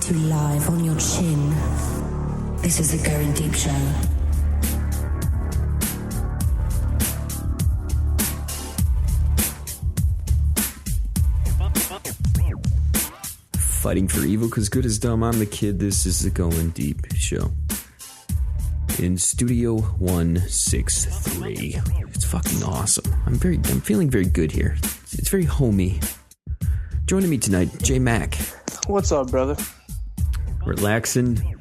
to you live on your chin. This is the Goin Deep Show. Fighting for evil because good is dumb. I'm the kid. This is the Goin Deep Show. In Studio 163. It's fucking awesome. I'm feeling very good here. It's very homey. Joining me tonight, J Mac. What's up, brother? Relaxing,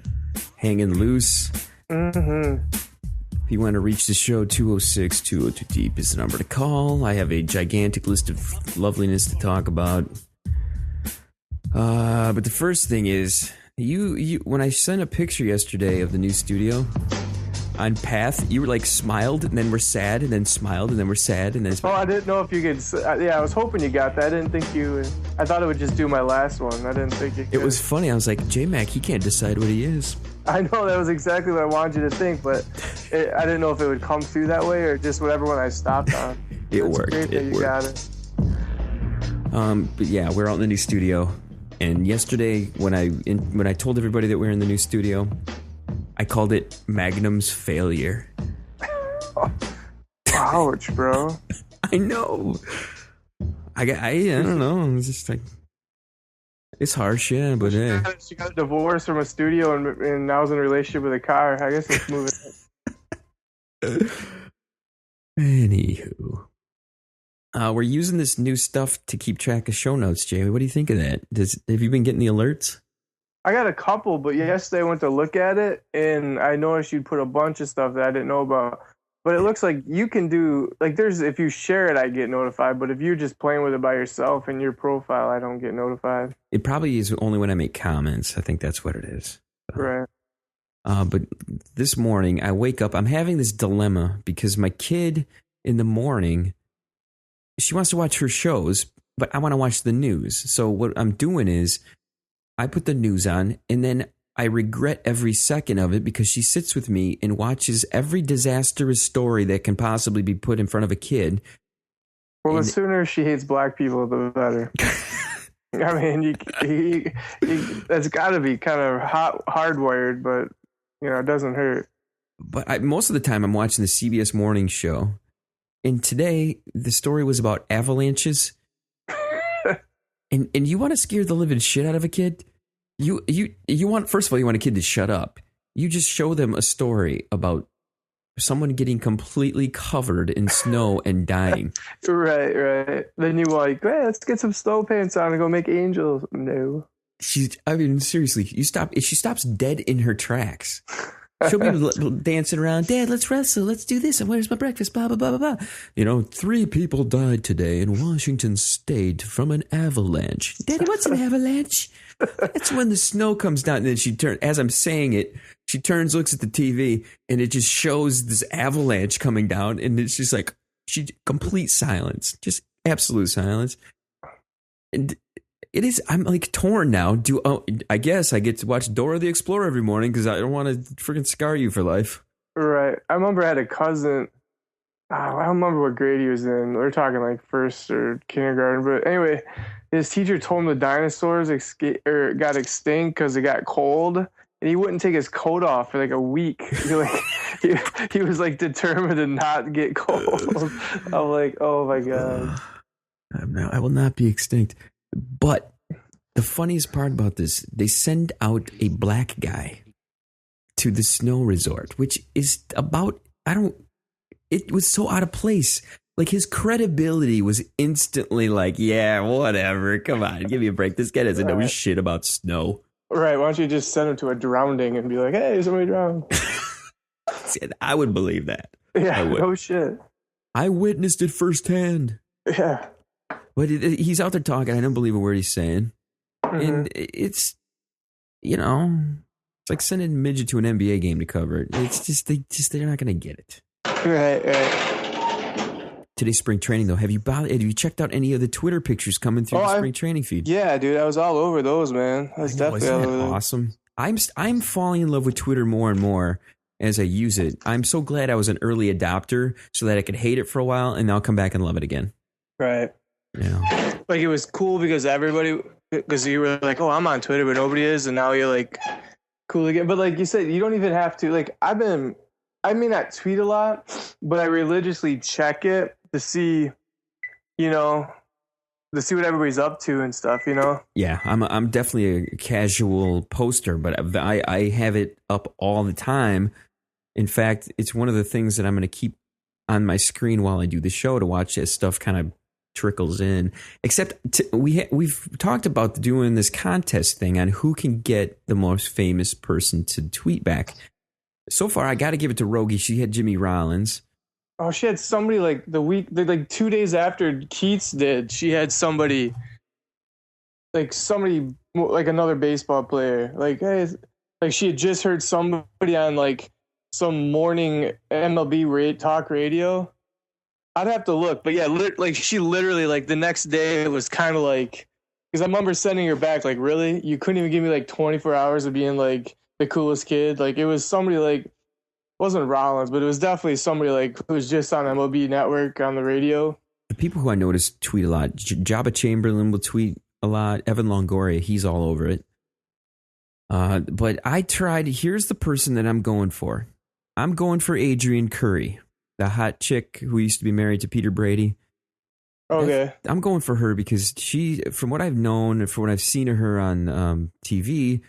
hanging loose. Mm-hmm. If you want to reach the show, 206-202-DEEP is the number to call. I have a gigantic list of loveliness to talk about. But the first thing is, you when I sent a picture yesterday of the new studio on Path, you were like smiled and then were sad and then smiled and then were sad and then smiled. Oh, I didn't know if you could. Yeah, I was hoping you got that. I didn't think you. I thought it would just do my last one. I didn't think you could. It was funny. I was like, J-Mac, he can't decide what he is. I know that was exactly what I wanted you to think, but I didn't know if it would come through that way or just whatever one I stopped on. It worked. Great that you got it. But yeah, we're out in the new studio. And yesterday, when I told everybody that we're in the new studio, I called it Magnum's failure. Ouch, bro. I know. I don't know. It's just like, it's harsh, yeah, but hey. She got divorced from a studio and now is in a relationship with a car. I guess let's move it. Anywho. We're using this new stuff to keep track of show notes, Jay. What do you think of that? Have you been getting the alerts? I got a couple, but yesterday I went to look at it, and I noticed you'd put a bunch of stuff that I didn't know about. But it looks like you can do, like, if you share it, I get notified. But if you're just playing with it by yourself in your profile, I don't get notified. It probably is only when I make comments. I think that's what it is. Right. But this morning, I wake up. I'm having this dilemma because my kid in the morning, she wants to watch her shows, but I want to watch the news. So what I'm doing is I put the news on, and then I regret every second of it because she sits with me and watches every disastrous story that can possibly be put in front of a kid. Well, the sooner she hates black people, the better. I mean, that's got to be kind of hardwired, but, it doesn't hurt. But most of the time I'm watching the CBS morning show. And today, the story was about avalanches. and you want to scare the living shit out of a kid? You want, first of all, you want a kid to shut up. You just show them a story about someone getting completely covered in snow and dying. Right. Then you like, hey, let's get some snow pants on and go make angels. No. Seriously, if she stops dead in her tracks. She'll be dancing around. Dad, let's wrestle. Let's do this. And where's my breakfast? Blah, blah, blah, blah, blah. 3 people died today in Washington State from an avalanche. Daddy, what's an avalanche? That's when the snow comes down. And then she turns, as I'm saying it, she turns, looks at the TV, and it just shows this avalanche coming down. And it's just like, complete silence. Just absolute silence. And it is. I'm like torn now. I guess I get to watch Dora the Explorer every morning because I don't want to freaking scar you for life. Right. I remember I had a cousin. I don't remember what grade he was in. We're talking like first or kindergarten. But anyway, his teacher told him the dinosaurs got extinct because it got cold, and he wouldn't take his coat off for like a week. He was like determined to not get cold. I'm like, oh my god. I will not be extinct. But the funniest part about this, they send out a black guy to the snow resort, which is it was so out of place. Like, his credibility was instantly like, yeah, whatever. Come on, give me a break. This guy doesn't know shit about snow. Right. Why don't you just send him to a drowning and be like, hey, somebody drowned? I would believe that. Yeah, no shit. I witnessed it firsthand. Yeah. But he's out there talking. I don't believe a word he's saying. Mm-hmm. And it's like sending a midget to an NBA game to cover it. It's just, they're not going to get it. Right. Today's spring training, though. Have you checked out any of the Twitter pictures coming through the spring training feed? Yeah, dude. I was all over those, man. That's definitely all over those. Awesome. I'm falling in love with Twitter more and more as I use it. I'm so glad I was an early adopter so that I could hate it for a while and now I'll come back and love it again. Right. Yeah. Like, it was cool because because you were like, oh, I'm on Twitter, but nobody is, and now you're like cool again. But like you said, you don't even have to. Like I may not tweet a lot, but I religiously check it to see, to see what everybody's up to and stuff. Yeah, I'm definitely a casual poster, but I have it up all the time. In fact, it's one of the things that I'm going to keep on my screen while I do the show to watch as stuff kind of trickles in. Except we've talked about doing this contest thing on who can get the most famous person to tweet back. So far, I got to give it to Rogie. She had Jimmy Rollins. Oh, she had somebody like 2 days after Keats did. She had somebody like another baseball player. Like, hey, like she had just heard somebody on like some morning MLB talk radio. I'd have to look, but yeah, like she literally like the next day it was kind of like, because I remember sending her back like, really, you couldn't even give me like 24 hours of being like the coolest kid. Like it was somebody like, it wasn't Rollins, but it was definitely somebody like who was just on MLB Network on the radio. The people who I notice tweet a lot. Jabba Chamberlain will tweet a lot. Evan Longoria, he's all over it. But I tried. Here's the person that I'm going for. I'm going for Adrian Curry, the hot chick who used to be married to Peter Brady. Okay. I'm going for her because she, from what I've known and from what I've seen of her on TV,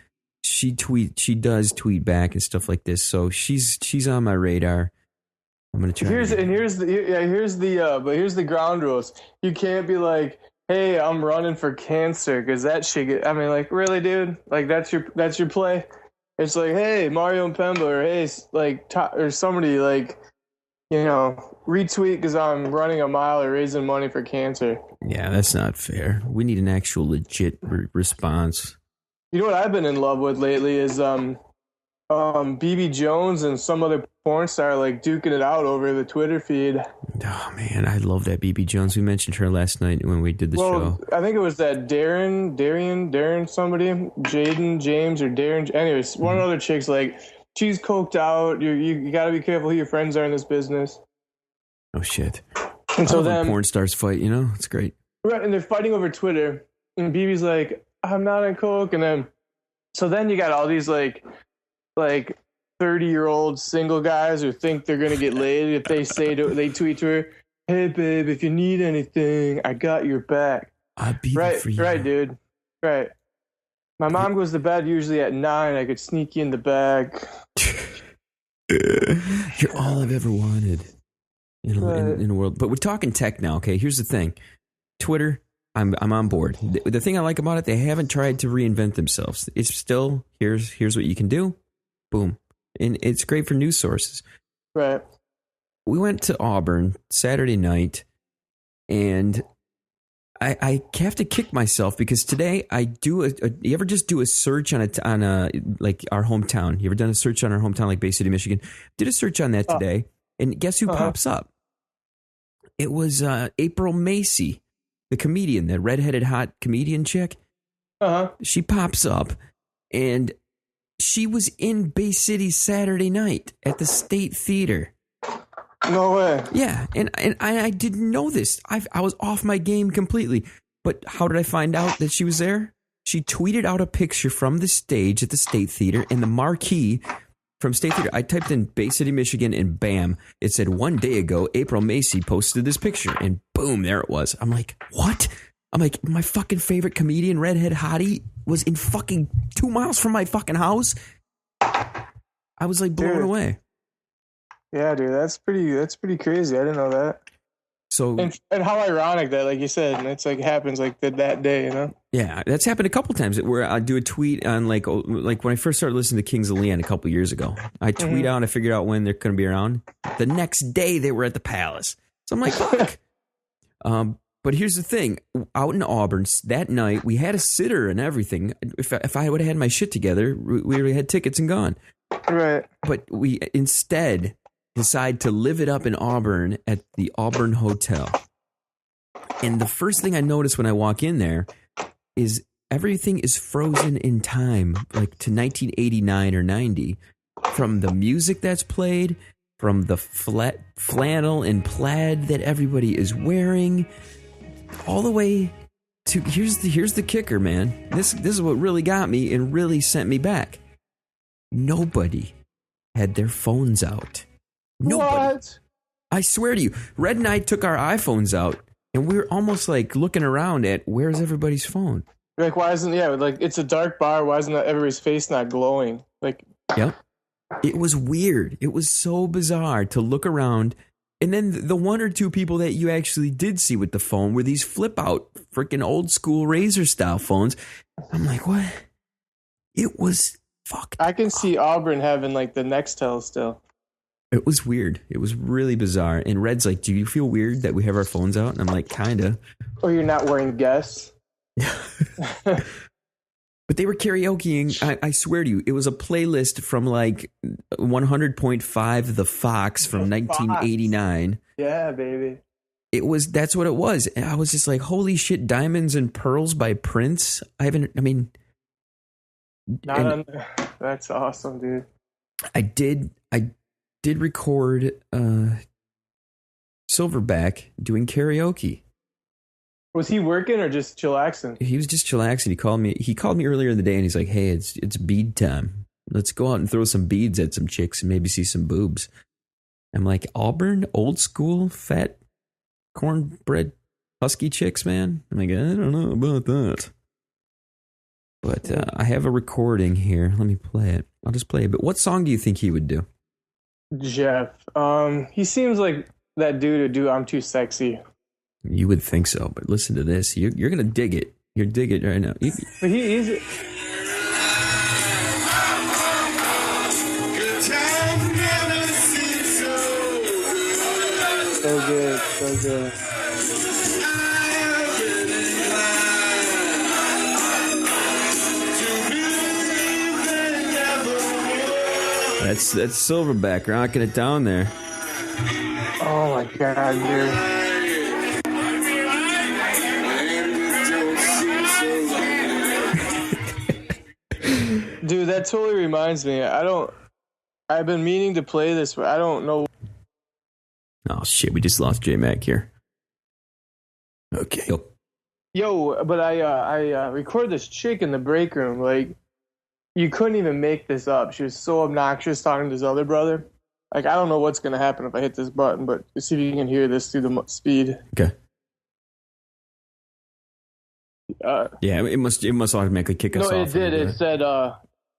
she does tweet back and stuff like this. So she's on my radar. I'm gonna try. Here's the ground rules. You can't be like, hey, I'm running for cancer, because that shit. I mean, like, really, dude? Like that's your play. It's like, hey, Mario Mpemba, or hey, like, or somebody like, retweet because I'm running a mile or raising money for cancer. Yeah, that's not fair. We need an actual legit response. You know what I've been in love with lately is BB Jones and some other porn star like duking it out over the Twitter feed. Oh man, I love that BB Jones. We mentioned her last night when we did the show. I think it was that Darren, somebody, Jaden, James, or Darren. Anyways, one other chick's like, she's coked out. You got to be careful who your friends are in this business. Oh shit! And so then porn stars fight. It's great. Right, and they're fighting over Twitter, and BB's like, I'm not on coke, and then you got all these like 30-year-old single guys who think they're gonna get laid if they tweet to her, hey babe, if you need anything, I got your back. I'll be there for you. Right, dude. Right. My mom goes to bed usually at 9. I could sneak you in the bag. You're all I've ever wanted in the world. But we're talking tech now, okay? Here's the thing. Twitter, I'm on board. The thing I like about it, they haven't tried to reinvent themselves. It's still, here's what you can do. Boom. And it's great for news sources. Right. We went to Auburn Saturday night, and I have to kick myself because today I do you ever just do a search on like our hometown? You ever done a search on our hometown, like Bay City, Michigan? Did a search on that today, and guess who pops up? It was April Macy, the comedian, the redheaded hot comedian chick. She pops up, and she was in Bay City Saturday night at the State Theater. No way. Yeah, and I didn't know this. I was off my game completely. But how did I find out that she was there? She tweeted out a picture from the stage at the State Theater, and the marquee from State Theater, I typed in Bay City, Michigan, and bam, it said 1 day ago, April Macy posted this picture, and boom, there it was. I'm like, what? I'm like, my fucking favorite comedian, redhead hottie, was in fucking 2 miles from my fucking house. I was like blown away. Yeah, dude, that's pretty crazy. I didn't know that. So and how ironic that, like you said, it's like happens like that day, Yeah, that's happened a couple times where I do a tweet on like when I first started listening to Kings of Leon a couple years ago. I tweet out, I figured out when they're going to be around. The next day they were at the Palace. So I'm like, fuck. But here's the thing. Out in Auburn that night, we had a sitter and everything. If I would have had my shit together, we already had tickets and gone. Right. But we instead decide to live it up in Auburn at the Auburn Hotel. And the first thing I notice when I walk in there is everything is frozen in time, like to 1989 or 90, from the music that's played, from the flannel and plaid that everybody is wearing, all the way here's the kicker, man. This is what really got me and really sent me back. Nobody had their phones out. Nobody. What? I swear to you, Red and I took our iPhones out, and we were almost like looking around at where's everybody's phone. Like, why isn't, like, it's a dark bar. Why isn't everybody's face not glowing? Like, yep. It was weird. It was so bizarre to look around. And then the one or two people that you actually did see with the phone were these flip out freaking old school Razor style phones. I'm like, what? It was fucked. I can see Auburn having like the Nextel still. It was weird. It was really bizarre. And Red's like, do you feel weird that we have our phones out? And I'm like, kinda. Or you're not wearing Guess. But they were karaokeing. I swear to you, it was a playlist from like 100.5 The Fox from 1989. Yeah, baby. That's what it was. And I was just like, holy shit, Diamonds and Pearls by Prince. That's awesome, dude. I did record Silverback doing karaoke. Was he working or just chillaxing? He was just chillaxing. He called me earlier in the day and he's like, hey, it's bead time. Let's go out and throw some beads at some chicks and maybe see some boobs. I'm like, Auburn, old school, fat, cornbread, husky chicks, man? I'm like, I don't know about that. But I have a recording here. Let me play it. I'll just play it. But what song do you think he would do? Jeff. He seems like that dude to do I'm Too Sexy. You would think so, but listen to this. You're going to dig it. You're digging it right now. But he's... So good, so good. That's Silverback rocking it down there. Oh my God, dude. Dude, that totally reminds me. I've been meaning to play this, but I don't know. Oh shit, we just lost J-Mac here. Okay. Yo, but I recorded this chick in the break room. Like, you couldn't even make this up. She was so obnoxious talking to his other brother. Like, I don't know what's going to happen if I hit this button, but see if you can hear this through the speed. Okay. Yeah, it must automatically kick us off. No, it did.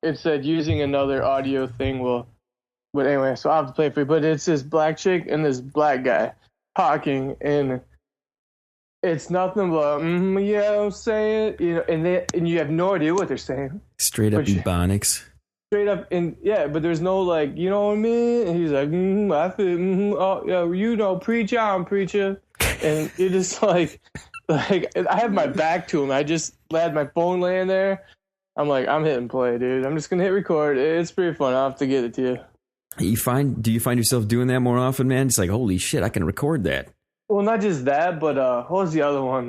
It said using another audio thing will. But anyway, so I'll have to play it for you. But it's this black chick and this black guy talking, and it's nothing but yeah, I'm saying, and you have no idea what they're saying. Straight up Ebonics. Straight up, and yeah, but there's no like, you know what I mean? And he's like, I feel, oh yeah, preach on, preacher, and you're just like I have my back to him. I just had my phone laying there. I'm like, I'm hitting play, dude. I'm just gonna hit record. It's pretty fun. I'll have to get it to you. Do you find yourself doing that more often, man? It's like, holy shit, I can record that. Well, not just that, but what was the other one?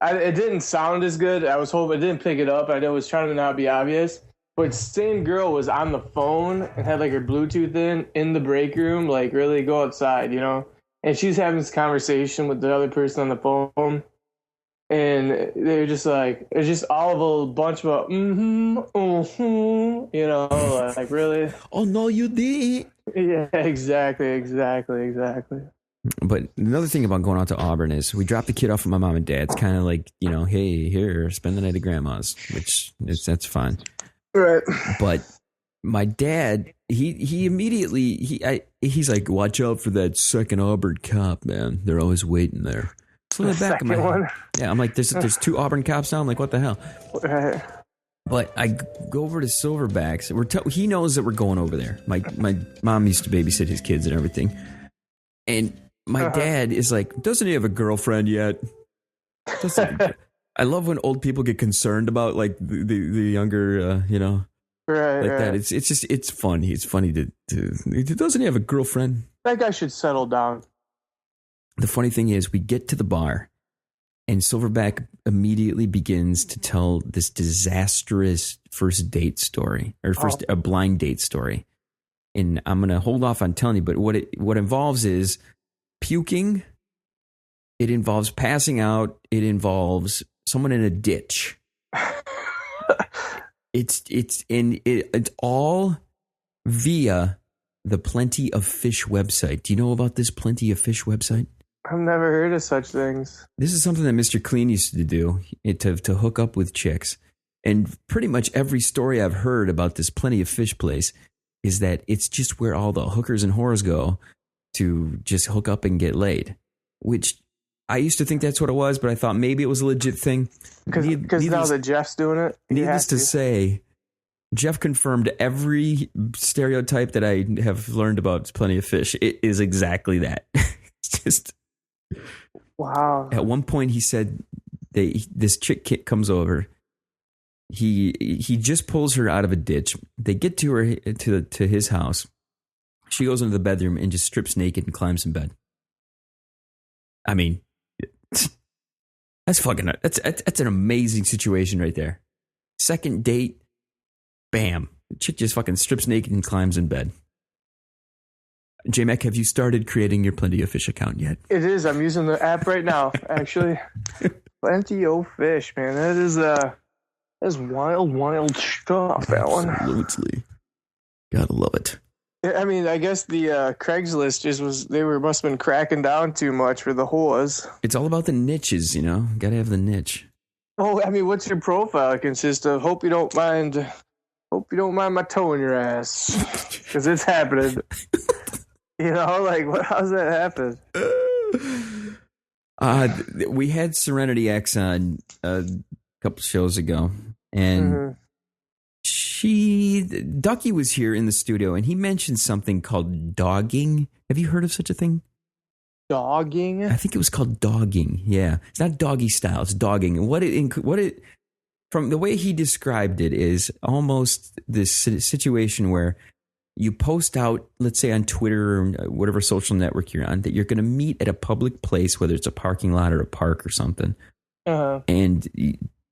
It didn't sound as good. I was hoping it didn't pick it up. I was trying to not be obvious. But same girl was on the phone and had like her Bluetooth in the break room, like really go outside, And she's having this conversation with the other person on the phone. And they're just like, it's just all of a bunch of, like really. Oh, no, you did. Yeah, exactly. But another thing about going out to Auburn is we drop the kid off at my mom and dad's, kind of like, hey, here, spend the night at grandma's, that's fine. Right. But my dad, he immediately, he's like, watch out for that second Auburn cop, man. They're always waiting there. So in the back of my head, yeah, I'm like, there's two Auburn cops now. I'm like, what the hell? Right. But I go over to Silverbacks. He knows that we're going over there. My mom used to babysit his kids and everything. And my dad is like, doesn't he have a girlfriend yet? I love when old people get concerned about like the younger, right, like right. that. It's funny. It's funny doesn't he have a girlfriend? That guy should settle down. The funny thing is, we get to the bar, and Silverback immediately begins to tell this disastrous first date story, or a blind date story. And I'm gonna hold off on telling you, but what involves is puking, It involves passing out. It involves someone in a ditch. It's all via the Plenty of Fish website. Do you know about this Plenty of Fish website? I've never heard of such things. This is something that Mr. Clean used to do to hook up with chicks. And pretty much every story I've heard about this Plenty of Fish place is that it's just where all the hookers and whores go to just hook up and get laid, which I used to think that's what it was, but I thought maybe it was a legit thing. Because now that Jeff's doing it, needless to say, Jeff confirmed every stereotype that I have learned about Plenty of Fish. It is exactly that. It's just... Wow. At one point, he said this chick comes over. He just pulls her out of a ditch. They get to her to his house. She goes into the bedroom and just strips naked and climbs in bed. I mean, that's an amazing situation right there. Second date, bam, the chick just fucking strips naked and climbs in bed. J-Mac, have you started creating your Plenty of Fish account yet? It is. I'm using the app right now, actually. Plenty of Fish, man. That is wild stuff, Alan. Absolutely. Gotta love it. I mean, I guess the Craigslist must have been cracking down too much for the whores. It's all about the niches, you know? Gotta have the niche. Oh, I mean, what's your profile consist of? Hope you don't mind my toe in your ass. Because it's happening. You know, like, how's that happen? We had Serenity X on a couple shows ago, and Ducky was here in the studio, and he mentioned something called dogging. Have you heard of such a thing? Dogging? I think it was called dogging. Yeah, it's not doggy style; it's dogging. And from the way he described it, is almost this situation where you post out, let's say on Twitter or whatever social network you're on, that you're going to meet at a public place, whether it's a parking lot or a park or something. And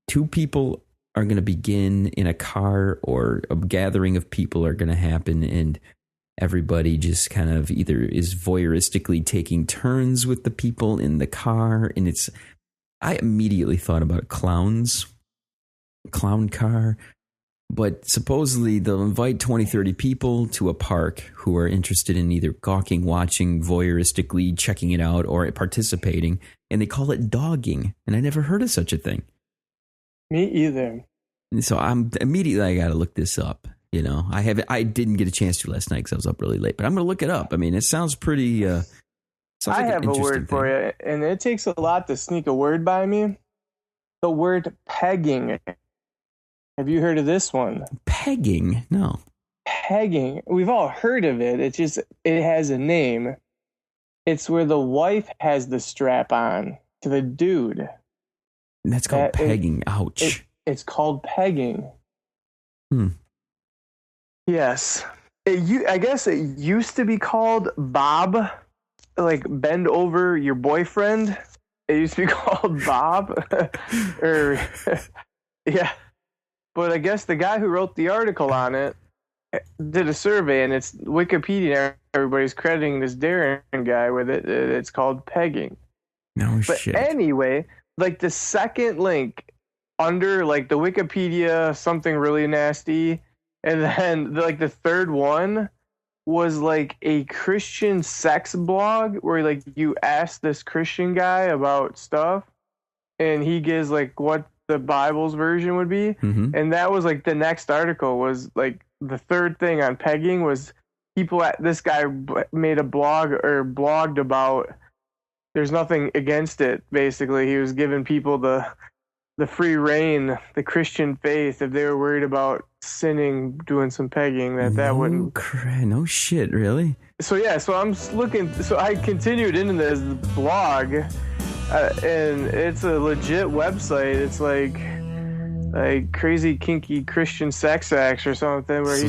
two people are going to begin in a car, or a gathering of people are going to happen, and everybody just kind of either is voyeuristically taking turns with the people in the car. And I immediately thought about clown car. But supposedly they'll invite 20, 30 people to a park who are interested in either gawking, watching, voyeuristically checking it out, or participating. And they call it dogging. And I never heard of such a thing. Me either. And so I got to look this up. You know, I didn't get a chance to last night because I was up really late. But I'm going to look it up. I mean, it sounds pretty... I have a word for you. And it takes a lot to sneak a word by me. The word pegging. Have you heard of this one? Pegging? No. Pegging. We've all heard of it. It has a name. It's where the wife has the strap on to the dude. And that's called pegging. Ouch. It's called pegging. Yes. I guess it used to be called Bob, like bend over your boyfriend. It used to be called Bob. Yeah. But I guess the guy who wrote the article on it did a survey, and it's Wikipedia. Everybody's crediting this Darren guy with it. It's called pegging. No shit. But anyway, like the second link under like the Wikipedia, something really nasty, and then like the third one was like a Christian sex blog where like you ask this Christian guy about stuff, and he gives like what the Bible's version would be. And that was like the next article was like the third thing on pegging was this guy made a blog or blogged about, there's nothing against it. Basically, he was giving people the free reign, the Christian faith, if they were worried about sinning, doing some pegging, that wouldn't. No shit, really? So yeah, so I'm looking. So I continued into this blog. And it's a legit website. It's like crazy kinky Christian sex acts or something where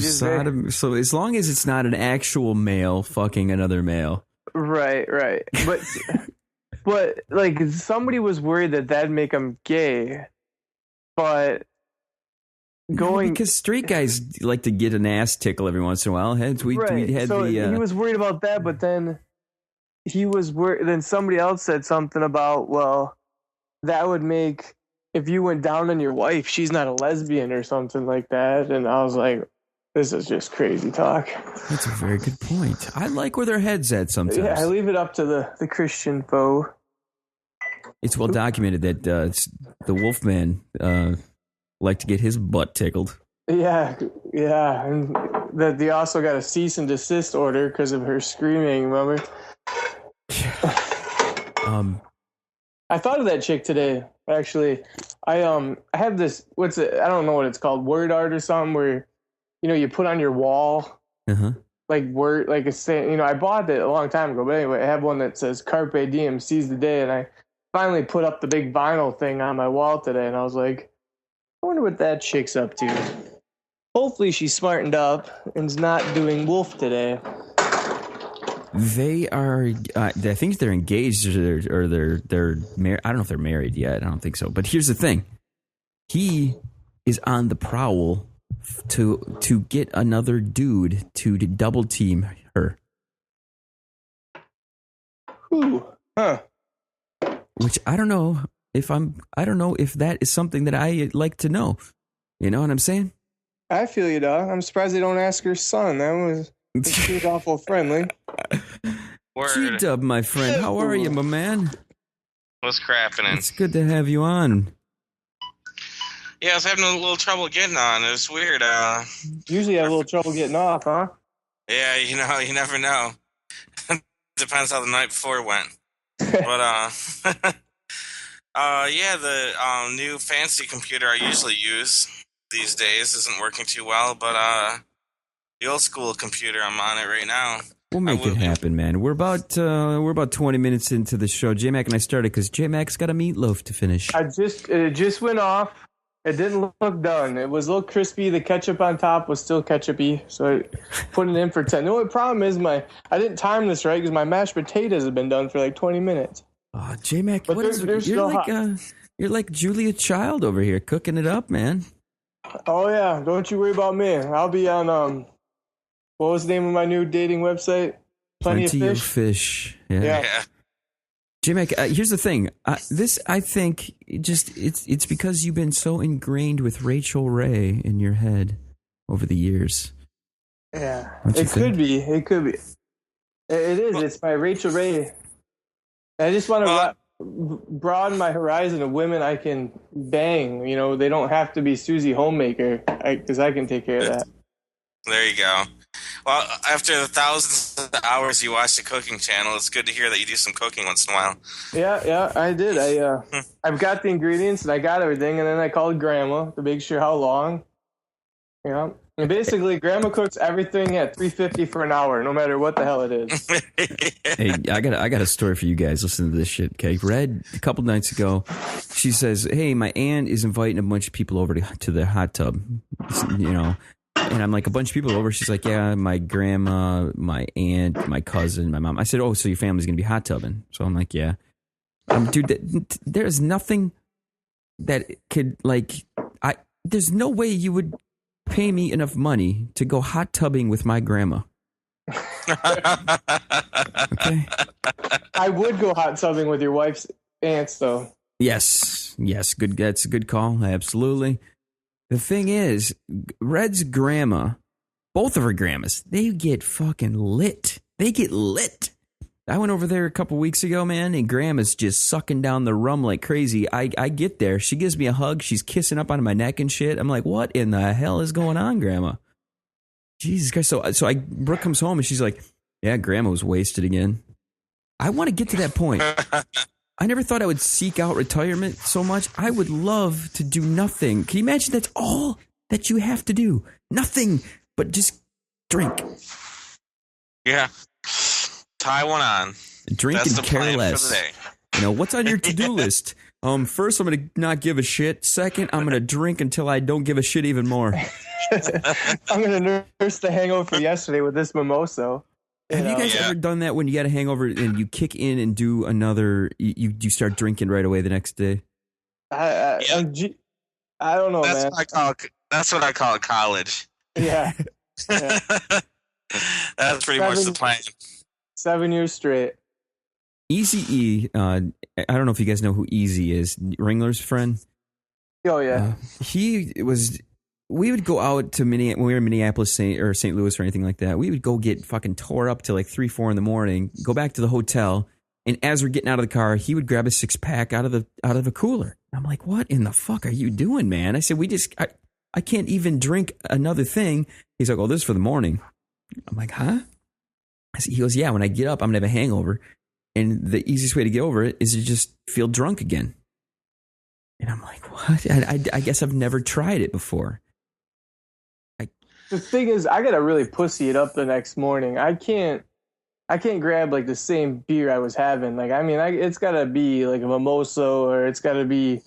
so as long as it's not an actual male fucking another male. Right. But like somebody was worried that'd make him gay. But because straight guys like to get an ass tickle every once in a while. He was worried about that, but then he was then somebody else said something about, well, that would make, if you went down on your wife, she's not a lesbian or something like that. And I was like, this is just crazy talk. That's a very good point. I like where their head's at sometimes. Yeah, I leave it up to the Christian foe. It's well documented that the Wolfman liked to get his butt tickled. Yeah, and that they also got a cease and desist order because of her screaming. Remember? I thought of that chick today. Actually, I have this. What's it? I don't know what it's called. Word art or something where, you put on your wall. Like word, like a saying. I bought it a long time ago. But anyway, I have one that says "Carpe Diem," seize the day, and I finally put up the big vinyl thing on my wall today, and I was like, I wonder what that chick's up to. Hopefully she's smartened up and's not doing wolf today. They are, I think they're engaged or they're married. I don't know if they're married yet. I don't think so. But here's the thing. He is on the prowl to get another dude to double team her. Ooh, huh. Which I don't know if that is something that I like to know. You know what I'm saying? I feel you, dog. I'm surprised they don't ask her son. That was awful friendly. G-Dub, my friend. How are you, my man? What's crapping? It's good to have you on. Yeah, I was having a little trouble getting on. It was weird. Usually have a little trouble getting off, huh? Yeah, you never know. Depends how the night before went. But, yeah, the new fancy computer I usually use these days isn't working too well, but the old school computer, I'm on it right now. We'll make it happen, man. We're about 20 minutes into the show. J-Mac and I started because J-Mac's got a meatloaf to finish. It just went off. It didn't look done. It was a little crispy. The ketchup on top was still ketchupy, so I put it in for 10. The only problem is I didn't time this right because my mashed potatoes have been done for like 20 minutes. Oh, J-Mac, you're like Julia Child over here cooking it up, man. Oh yeah, don't you worry about me. I'll be on what was the name of my new dating website? Plenty of Fish. Yeah. J-Mac, here's the thing. This, I think, it's because you've been so ingrained with Rachel Ray in your head over the years. Yeah, it could be. It could be. It is. It's by Rachel Ray. I just want to broaden my horizon of women I can bang. They don't have to be Susie Homemaker, because I can take care of that. There you go. Well, after the thousands of hours you watch the cooking channel, it's good to hear that you do some cooking once in a while. Yeah, I did. I've got the ingredients and I got everything, and then I called Grandma to make sure how long. And basically, Grandma cooks everything at $3.50 for an hour, no matter what the hell it is. Hey, I got a story for you guys. Listen to this shit, okay? Red, a couple nights ago, she says, "Hey, my aunt is inviting a bunch of people over to the hot tub, And I'm like, a bunch of people over. She's like, yeah, my grandma, my aunt, my cousin, my mom. I said, oh, so your family's going to be hot tubbing. So I'm like, yeah. Dude, there's nothing that could, there's no way you would pay me enough money to go hot tubbing with my grandma. Okay? I would go hot tubbing with your wife's aunts, though. Yes. Good. That's a good call. Absolutely. The thing is, Red's grandma, both of her grandmas, they get fucking lit. They get lit. I went over there a couple weeks ago, man, and grandma's just sucking down the rum like crazy. I get there. She gives me a hug. She's kissing up on my neck and shit. I'm like, what in the hell is going on, grandma? Jesus Christ. So Brooke comes home and she's like, yeah, grandma was wasted again. I want to get to that point. I never thought I would seek out retirement so much. I would love to do nothing. Can you imagine that's all that you have to do? Nothing but just drink. Yeah. Tie one on. Drink That's and care less. What's on your to-do list? First, I'm going to not give a shit. Second, I'm going to drink until I don't give a shit even more. I'm going to nurse the hangover for yesterday with this mimosa. Have you guys ever done that when you got a hangover and you kick in and do another, you start drinking right away the next day? I don't know, man. That's what I call college. Yeah. That's pretty much the plan. 7 years straight. Easy E. I don't know if you guys know who Easy is. Ringler's friend. Oh yeah. He was. We would go out to when we were in Minneapolis or St. Louis or anything like that. We would go get fucking tore up till like 3-4 in the morning. Go back to the hotel, and as we're getting out of the car, he would grab a 6-pack out of a cooler. I'm like, what in the fuck are you doing, man? I said, I can't even drink another thing. He's like, oh, this is for the morning. I'm like, huh? He goes, yeah. When I get up, I'm gonna have a hangover, and the easiest way to get over it is to just feel drunk again. And I'm like, what? I guess I've never tried it before. The thing is, I gotta really pussy it up the next morning. I can't grab like the same beer I was having. Like, I mean, it's gotta be like a mimosa or it's gotta be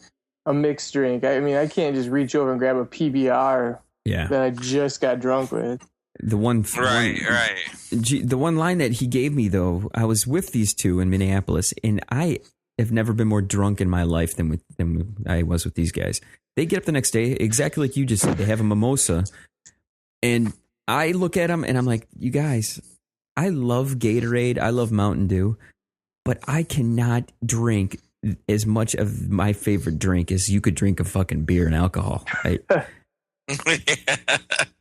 a mixed drink. I mean, I can't just reach over and grab a PBR that I just got drunk with. The one line that he gave me though, I was with these two in Minneapolis, and I have never been more drunk in my life than I was with these guys. They get up the next day, exactly like you just said. They have a mimosa. And I look at them and I'm like, you guys, I love Gatorade. I love Mountain Dew, but I cannot drink as much of my favorite drink as you could drink of fucking beer and alcohol. Right?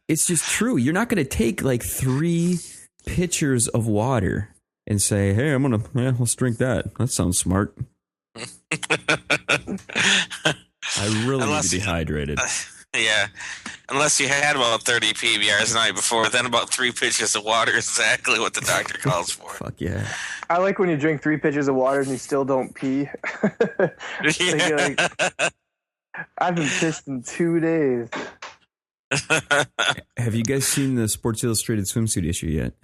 It's just true. You're not going to take like 3 pitchers of water and say, hey, let's drink that. That sounds smart. I really need to be hydrated. Yeah, unless you had about 30 PBRs the night before, then about 3 pitchers of water is exactly what the doctor calls for. Fuck yeah. I like when you drink 3 pitchers of water and you still don't pee. Like, I've been pissed in 2 days. Have you guys seen the Sports Illustrated swimsuit issue yet?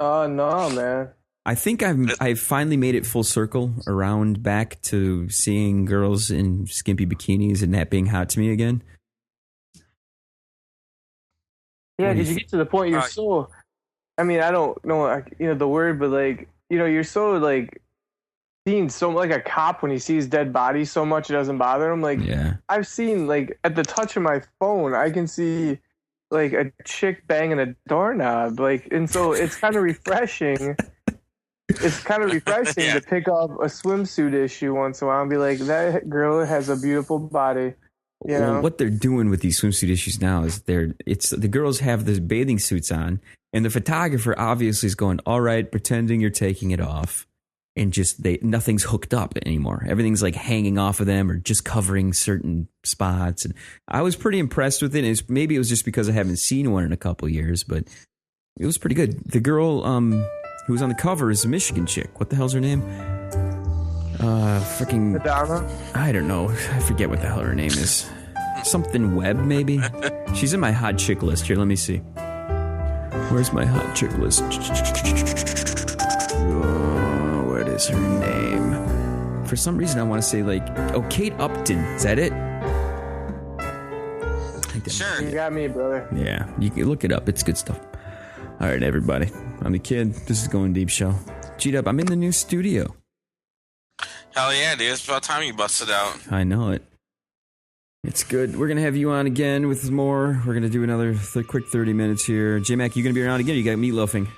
No, man. I think I've finally made it full circle around back to seeing girls in skimpy bikinis and that being hot to me again. Yeah, did you get to the point you're so... I mean, I don't know, the word, but like, you're so like seeing so like a cop when he sees dead bodies so much it doesn't bother him. Like, yeah. I've seen like at the touch of my phone, I can see like a chick banging a doorknob, like, and so it's kind of refreshing. It's kind of refreshing to pick up a swimsuit issue once in a while and be like, that girl has a beautiful body. Well, what they're doing with these swimsuit issues now is the girls have the bathing suits on, and the photographer obviously is going, all right, pretending you're taking it off, and just nothing's hooked up anymore. Everything's like hanging off of them or just covering certain spots. And I was pretty impressed with it. Maybe it was just because I haven't seen one in a couple of years, but it was pretty good. The girl who was on the cover is a Michigan chick. What the hell's her name? Freaking Madonna? I don't know. I forget what the hell her name is. Something Webb, maybe? She's in my hot chick list. Here, let me see. Where's my hot chick list? Oh, what is her name? For some reason, I want to say Kate Upton. Is that it? Sure. You got me, brother. Yeah, you can look it up. It's good stuff. All right, everybody. I'm the kid. This is Going Deep Show. G-Dub, I'm in the new studio. Hell yeah, dude. It's about time you busted out. I know it. It's good. We're going to have you on again with more. We're going to do another quick 30 minutes here. J-Mac, you going to be around again? You got meatloafing?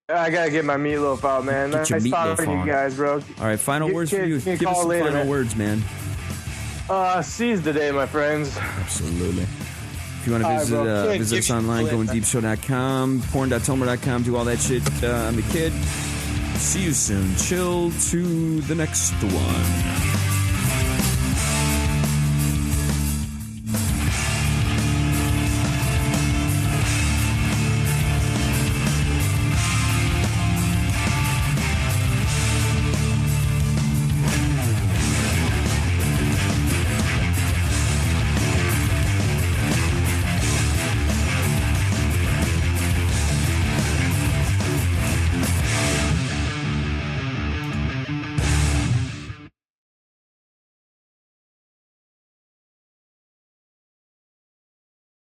I got to get my meatloaf out, man. Get your meatloaf on. You guys, bro. All right, final words for you. Give us some later, final words, man. Seize the day, my friends. Absolutely. If you want to visit us online, goingdeepshow.com, porn.tomer.com, do all that shit. I'm the kid. See you soon. Chill to the next one.